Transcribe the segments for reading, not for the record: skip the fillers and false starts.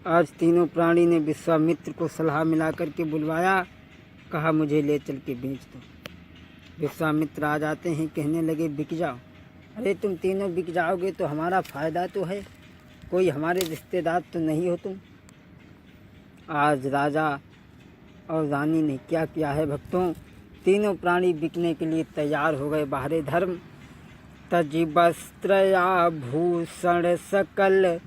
आज तीनों प्राणी ने विश्वामित्र को सलाह मिला करके बुलवाया, कहा मुझे ले चल के बेच दो। विश्वामित्र आ जाते हैं, कहने लगे बिक जाओ। अरे तुम तीनों बिक जाओगे तो हमारा फ़ायदा तो है, कोई हमारे रिश्तेदार तो नहीं हो तुम। आज राजा और रानी ने क्या किया है भक्तों, तीनों प्राणी बिकने के लिए तैयार हो गए। बाहरे धर्म तज वस्त्र आभूषण सकल,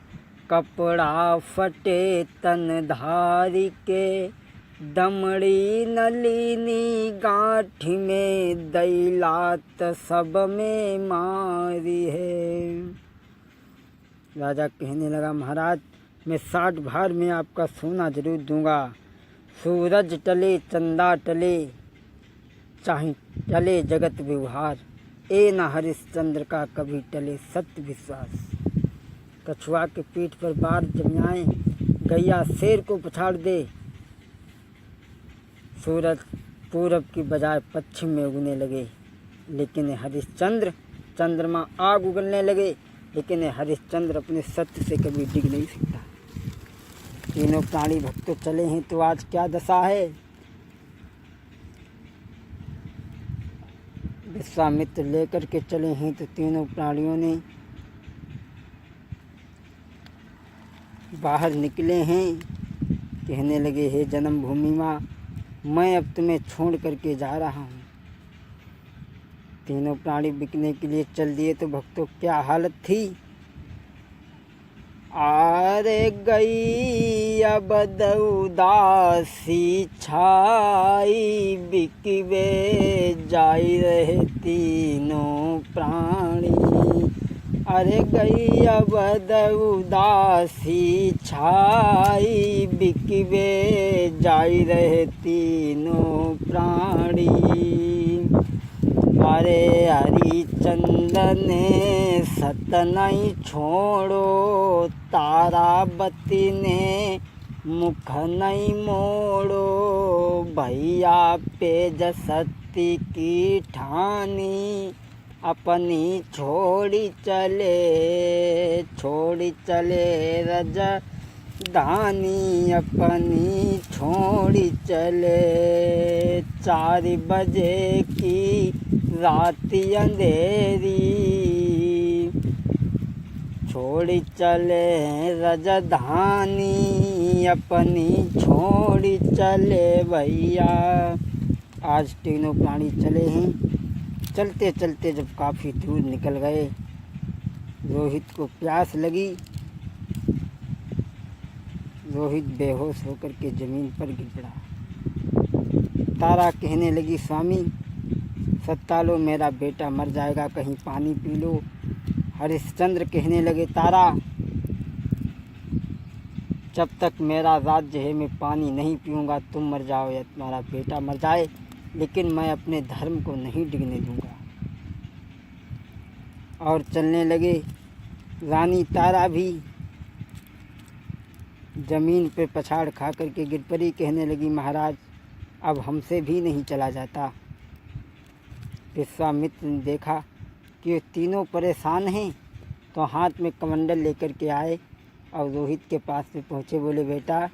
कपड़ा फटे तन धारी के, दमड़ी नलिनी गांठ में, दैलात सब में मारी है। राजा कहने लगा, महाराज मैं 60 भार में आपका सोना जरूर दूंगा। सूरज टले चंदा टले, चाहे चले जगत व्यवहार, ए न हरिश्चंद्र का कभी टले सत्य विश्वास। कछुआ के पीठ पर बार जमाए, गैया शेर को पछाड़ दे। सूरज पूरब की बजाय पश्चिम में उगने लगे, लेकिन हरिश्चंद्र, चंद्रमा आग उगलने लगे, लेकिन हरिश्चंद्र अपने सत्य से कभी डिग नहीं सकता। तीनों प्राणी भक्त चले हैं तो आज क्या दशा है। विश्वामित्र लेकर के चले हैं तो तीनों प्राणियों ने बाहर निकले हैं, कहने लगे हे जन्मभूमि माँ, मैं अब तुम्हें छोड़ करके जा रहा हूँ। तीनों प्राणी बिकने के लिए चल दिए तो भक्तों क्या हालत थी। आरे गई अब उदासी छाई, बिकवे जाई रहे तीनों प्राणी। अरे गई अब उदासी छाई, बिकवे जाई रहे तीनों प्राणी। अरे हरिचंदन ने सत नहीं छोड़ो, तारावती ने मुख नहीं मोड़ो। भैया पेज सती की ठानी, अपनी छोड़ी चले रज धानी, अपनी छोड़ी चले। 4 बजे की रात अंधेरी, छोड़ी चले रजधानी, अपनी छोड़ी चले भैया। आज तीनों प्राणी चले हैं। चलते चलते जब काफ़ी दूर निकल गए, रोहित को प्यास लगी। रोहित बेहोश होकर के ज़मीन पर गिर पड़ा। तारा कहने लगी, स्वामी सत्ता लो, मेरा बेटा मर जाएगा, कहीं पानी पी लो। हरिश्चंद्र कहने लगे, तारा जब तक मेरा राज्य है मैं पानी नहीं पीऊँगा, तुम मर जाओ या तुम्हारा बेटा मर जाए, लेकिन मैं अपने धर्म को नहीं डिगने दूँगा। और चलने लगे। रानी तारा भी ज़मीन पे पछाड़ खा करके गिर पड़ी, कहने लगी, महाराज अब हमसे भी नहीं चला जाता। विश्वामित्र ने देखा कि तीनों परेशान हैं, तो हाथ में कमंडल लेकर के आए और रोहित के पास में पहुँचे। बोले, बेटा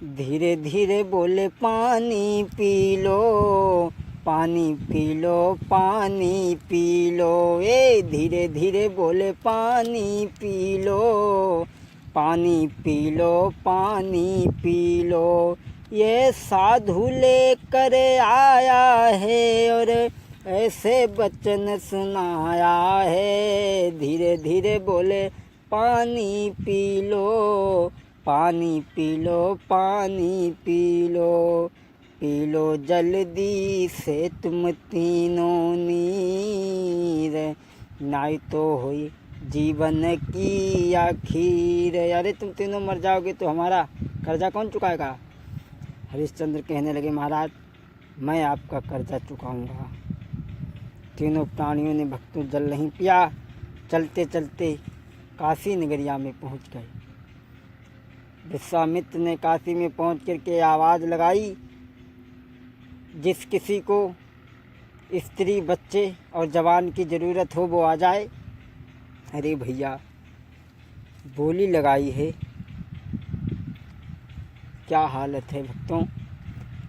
धीरे धीरे बोले, पानी पी लो, पानी पी लो, पानी पी लो। ए धीरे धीरे बोले, पानी पी लो, पानी पी लो, पानी पी लो। ये साधु लेकर आया है और ऐसे वचन सुनाया है। धीरे धीरे बोले, पानी पी लो, पानी पी लो, पानी पी लो। पी लो जल्दी से तुम तीनों नीर, नहीं तो हुई जीवन की आखिर। अरे तुम तीनों मर जाओगे तो हमारा कर्जा कौन चुकाएगा। हरिश्चंद्र कहने लगे, महाराज मैं आपका कर्जा चुकाऊंगा। तीनों प्राणियों ने भक्तों जल नहीं पिया। चलते चलते काशी नगरिया में पहुंच गए। विश्वामित्र ने काशी में पहुंच करके आवाज़ लगाई, जिस किसी को स्त्री, बच्चे और जवान की ज़रूरत हो वो आ जाए। अरे भैया बोली लगाई है, क्या हालत है भक्तों।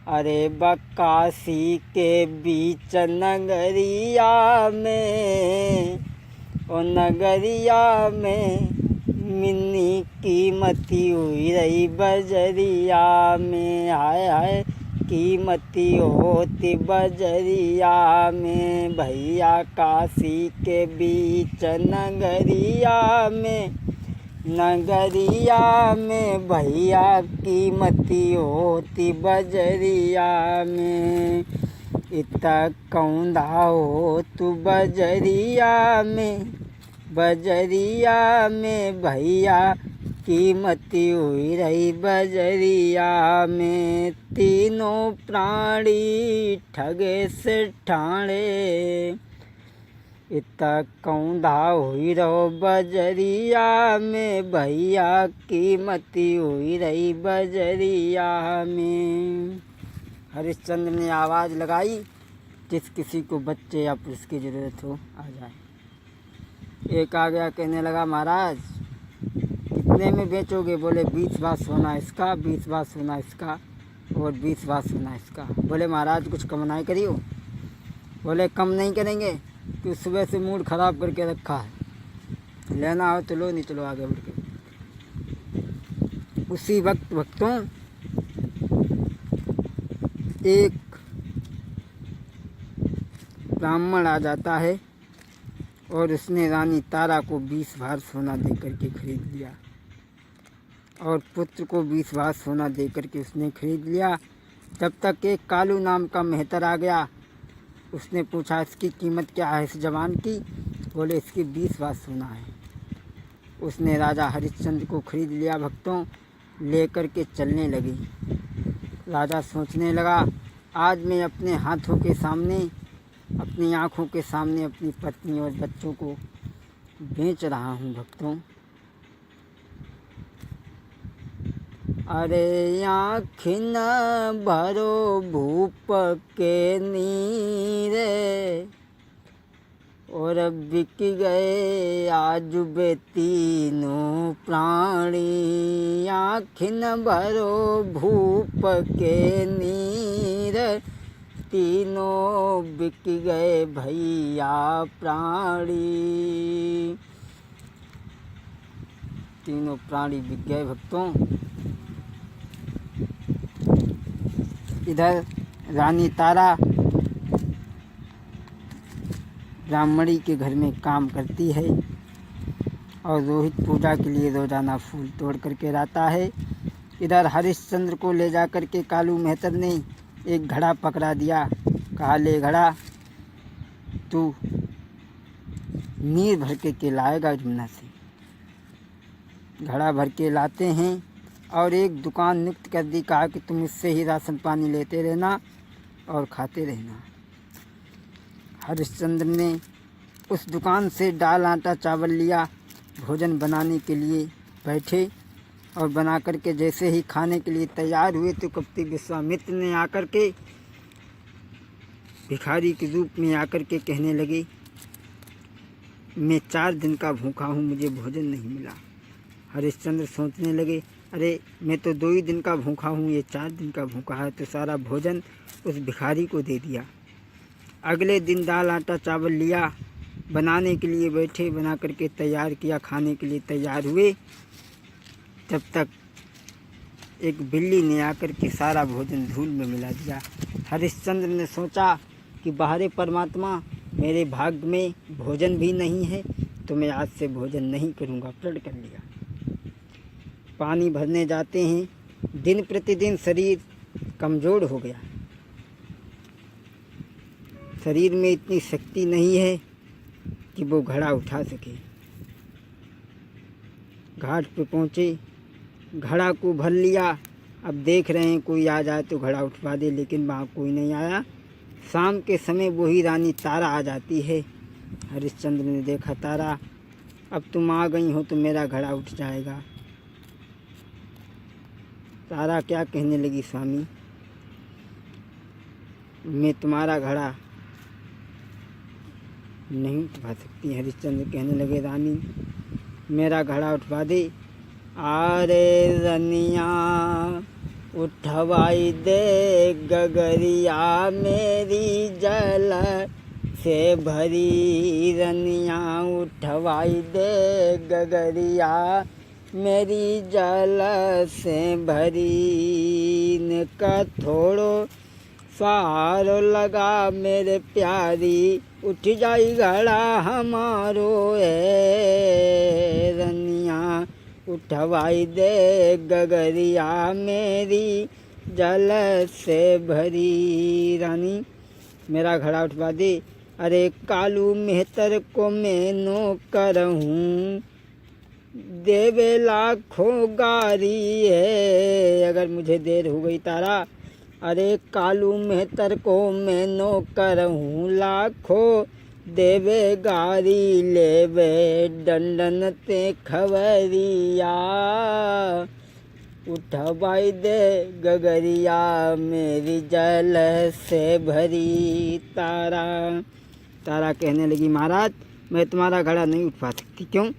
अरे बकासी के बीच नगरिया में, ओ नगरिया में मिन्नी कीमती हुई रही बजरिया में। हाय हाय कीमती होती बजरिया में। भैया काशी के बीच नगरिया में, नगरिया में भैया कीमती होती बजरिया में। इतना कौंधा हो तू बजरिया में, बजरिया में भैया कीमती हुई रही बजरिया में। तीनों प्राणी ठगे से ठाणे, इतना कौंधा हुई रहो बजरिया में भैया कीमती हुई रही बजरिया में। हरिश्चंद्र ने आवाज़ लगाई, जिस किसी को बच्चे या पुरुष की ज़रूरत हो आ जाए। एक आ गया, कहने लगा महाराज कितने में बेचोगे? बोले 20 बार सोना इसका, 20 बार सोना इसका और 20 बार सोना इसका। बोले महाराज कुछ कम नहीं करियो? बोले कम नहीं करेंगे कि सुबह से मूड ख़राब करके रखा है, लेना हो तो लो, नहीं चलो आगे बढ़ के। उसी वक्त भक्तों एक ब्राह्मण आ जाता है और उसने रानी तारा को 20 भार सोना दे करके खरीद लिया और पुत्र को 20 भार सोना दे करके उसने खरीद लिया। तब तक एक कालू नाम का मेहतर आ गया। उसने पूछा इसकी कीमत क्या है इस जवान की? बोले इसकी 20 भार सोना है। उसने राजा हरिश्चंद्र को खरीद लिया भक्तों, लेकर के चलने लगी। राजा सोचने लगा आज मैं अपने हाथों के सामने, अपनी आँखों के सामने अपनी पत्नी और बच्चों को बेच रहा हूँ भक्तों। अरे आँखिन भरो भूप के नीरे, और बिक गए आज बे तीनों प्राणी। आँखिन भरो भूप के नीर, तीनों बिक गए भैया प्राणी। तीनों प्राणी बिक गए भक्तों। इधर रानी तारा ब्राह्मणी के घर में काम करती है और रोहित पूजा के लिए रोजाना फूल तोड़ करके लाता है। इधर हरिश्चंद्र को ले जा कर के कालू मेहतर ने एक घड़ा पकड़ा दिया। कहा ले घड़ा तू नीर भर के लाएगा जमुना से। घड़ा भर के लाते हैं और एक दुकान नियुक्त कर दी। कहा कि तुम इससे ही राशन पानी लेते रहना और खाते रहना। हरिश्चंद्र ने उस दुकान से दाल आटा चावल लिया। भोजन बनाने के लिए बैठे और बना कर के जैसे ही खाने के लिए तैयार हुए तो कपटी विश्वामित्र ने आकर के भिखारी के रूप में आकर के कहने लगे मैं 4 दिन का भूखा हूँ, मुझे भोजन नहीं मिला। हरिश्चंद्र सोचने लगे अरे मैं तो 2 ही दिन का भूखा हूँ, ये 4 दिन का भूखा है। तो सारा भोजन उस भिखारी को दे दिया। अगले दिन दाल आटा चावल लिया, बनाने के लिए बैठे, बना करके तैयार किया, खाने के लिए तैयार हुए। तब तक एक बिल्ली ने आकर के सारा भोजन धूल में मिला दिया। हरिश्चंद्र ने सोचा कि बाहरे परमात्मा मेरे भाग्य में भोजन भी नहीं है तो मैं आज से भोजन नहीं करूँगा। प्रण कर लिया। पानी भरने जाते हैं। दिन प्रतिदिन शरीर कमज़ोर हो गया। शरीर में इतनी शक्ति नहीं है कि वो घड़ा उठा सके। घाट पे पहुँचे, घड़ा को भर लिया। अब देख रहे हैं कोई आ जाए तो घड़ा उठवा दे, लेकिन वहाँ कोई नहीं आया। शाम के समय वही रानी तारा आ जाती है। हरिश्चंद्र ने देखा तारा अब तुम आ गई हो तो मेरा घड़ा उठ जाएगा। तारा क्या कहने लगी स्वामी मैं तुम्हारा घड़ा नहीं उठवा सकती। हरिश्चंद्र कहने लगे रानी मेरा घड़ा उठवा दे। अरे रनिया उठवाई दे गगरिया मेरी जल से भरी रनिया, उठवाई दे गगरिया मेरी जल से भरी। न का थोड़ो सहारो लगा मेरे प्यारी, उठ जाई घड़ा हमारो है रनिया, उठवाई दे गगरिया मेरी जल से भरी। रानी मेरा घड़ा उठवा दे। अरे कालू मेहतर को मैं नौकर हूँ, देवे लाखों गारी है अगर मुझे देर हो गई तारा। अरे कालू मेहतर को मैं नौकर हूँ, लाखों देवे गारी लेवे डंडन ते खबरिया, उठवाई दे गगरिया मेरी जल से भरी। तारा तारा कहने लगी, महाराज मैं तुम्हारा घड़ा नहीं उठवा सकती। क्यों?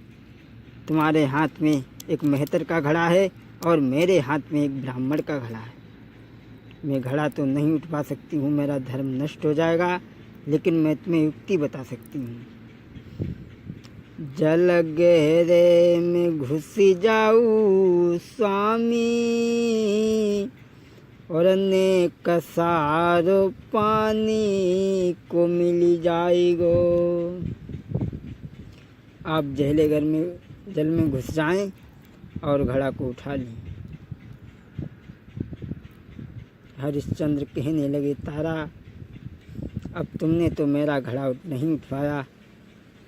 तुम्हारे हाथ में एक मेहतर का घड़ा है और मेरे हाथ में एक ब्राह्मण का घड़ा है। मैं घड़ा तो नहीं उठवा सकती हूँ, मेरा धर्म नष्ट हो जाएगा, लेकिन मैं तुम्हें युक्ति बता सकती हूँ। जल गहरे में घुस जाऊँ स्वामी, और ने कसारो पानी को मिल जाएगो। आप जहले घर में जल में घुस जाएं और घड़ा को उठा लें। हरिश्चंद्र कहने लगे, तारा अब तुमने तो मेरा घड़ा नहीं उठवाया,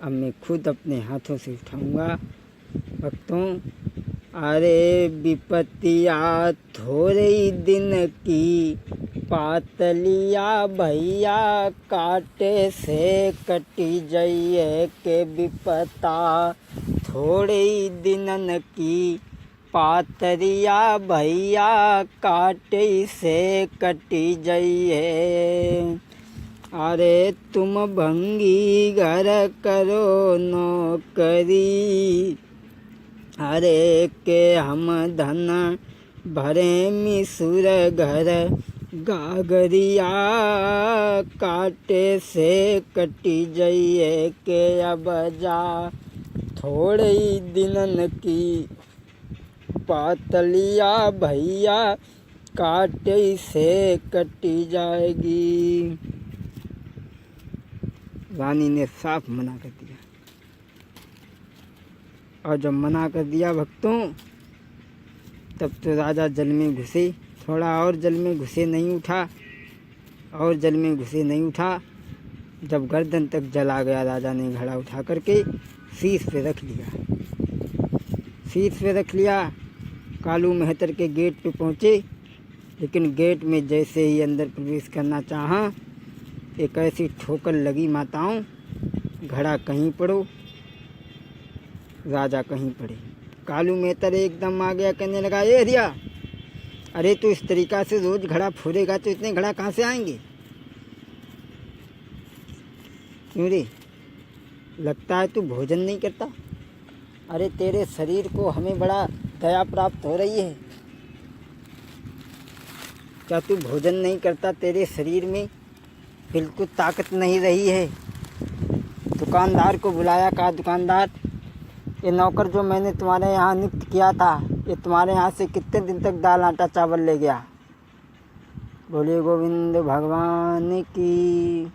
अब मैं खुद अपने हाथों से उठाऊंगा। भक्तों, अरे विपत्तिया थोड़े दिन की, पातलिया भैया काटे से कटी जाइए के विपत्ता थोड़े दिनन की, पातरिया भैया काटे से कटी जाइए। अरे तुम भंगी घर करो नौकरी, अरे के हम धन भरे मिसुर घर, गागरिया काटे से कटी जाइए के अब जा थोड़े दिनन की, पातलिया भैया काटे से कटी जाएगी। रानी ने साफ मना कर दिया, और जब मना कर दिया भक्तों, तब तो राजा जल में घुसे। थोड़ा और जल में घुसे नहीं उठा, और जल में घुसे नहीं उठा। जब गर्दन तक जल आ गया, राजा ने घड़ा उठा करके शीश पे रख लिया। शीश पे रख लिया, कालू मेहतर के गेट पे पहुँचे, लेकिन गेट में जैसे ही अंदर प्रवेश करना चाहा, एक ऐसी ठोकर लगी, माताओं घड़ा कहीं पड़ो, राजा कहीं पड़े। कालू मेहतर एकदम आ गया, कहने लगा, ए हरिया, अरे तू इस तरीक़ा से रोज़ घड़ा फोड़ेगा तो इतने घड़ा कहाँ से आएंगे? क्यों रे, लगता है तू भोजन नहीं करता? अरे तेरे शरीर को हमें बड़ा दया प्राप्त हो रही है, क्या तू भोजन नहीं करता? तेरे शरीर में बिल्कुल ताकत नहीं रही है। दुकानदार को बुलाया, कहा, दुकानदार, ये नौकर जो मैंने तुम्हारे यहाँ नियुक्त किया था, ये तुम्हारे यहाँ से कितने दिन तक दाल आटा चावल ले गया? बोले गोविंद भगवान की।